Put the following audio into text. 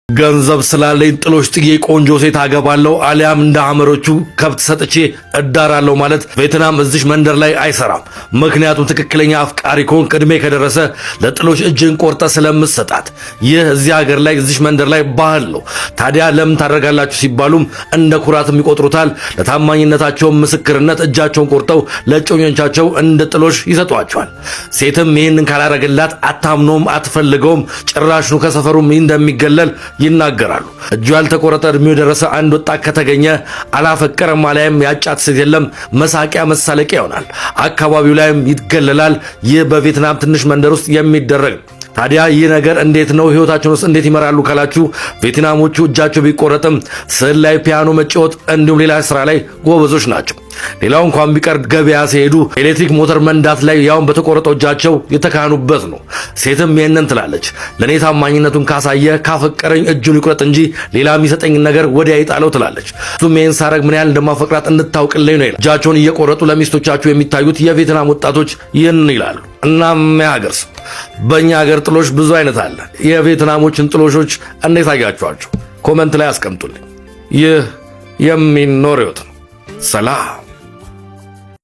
ገንዘብ ስላለኝ ጥሎሽ ጥዬ ቆንጆ ሴት አገባለሁ አሊያም እንደ አመሮቹ ከብት ሰጥቼ እዳራለሁ ማለት ቬትናም እዚህ መንደር ላይ አይሰራም። ምክንያቱም ትክክለኛ አፍቃሪ ከሆንክ ዕድሜ ከደረሰ ለጥሎሽ እጅን ቆርጠ ስለምትሰጣት ይህ እዚህ ሀገር ላይ እዚህ መንደር ላይ ባህል ነው። ታዲያ ለምን ታደርጋላችሁ ሲባሉም እንደ ኩራትም ይቆጥሩታል። ለታማኝነታቸው ምስክርነት እጃቸውን ቆርጠው ለጮኞቻቸው እንደ ጥሎሽ ይሰጧቸዋል። ሴትም ይህንን ካላረገላት አታምኖም፣ አትፈልገውም፣ ጭራሽኑ ከሰፈሩም እንደሚገለል ይናገራሉ። እጁ ያልተቆረጠ ዕድሜው ደረሰ አንድ ወጣት ከተገኘ አላፈቀረም አለያም ያጫት ሴት የለም መሳቂያ መሳለቂያ ይሆናል። አካባቢው ላይም ይገለላል። ይህ በቬትናም ትንሽ መንደር ውስጥ የሚደረግ ታዲያ ይህ ነገር እንዴት ነው ህይወታቸውን ውስጥ እንዴት ይመራሉ ካላችሁ ቬትናሞቹ እጃቸው ቢቆረጥም ስዕል ላይ ፒያኖ መጫወት እንዲሁም ሌላ ስራ ላይ ጎበዞች ናቸው። ሌላው እንኳን ቢቀር ገበያ ሲሄዱ ኤሌክትሪክ ሞተር መንዳት ላይ ያውን በተቆረጠው እጃቸው የተካኑበት ነው። ሴትም ይሄንን ትላለች፣ ለኔ ታማኝነቱን ካሳየ ካፈቀረኝ እጁን ይቁረጥ እንጂ ሌላ የሚሰጠኝ ነገር ወዲያ ይጣለው ትላለች። እሱም ይሄን ሳረግ ምን ያህል እንደማፈቅራት እንድታውቅልኝ ነው ይላል። እጃቸውን እየቆረጡ ለሚስቶቻቸው የሚታዩት የቬትናም ወጣቶች ይህንን ይላሉ። እናም ያገርስ በእኛ ሀገር ጥሎሽ ብዙ አይነት አለ። የቬትናሞችን ጥሎሾች እንዴት አያችኋቸው? ኮመንት ላይ አስቀምጡልኝ። ይህ የሚኖር ህይወት ነው። ሰላም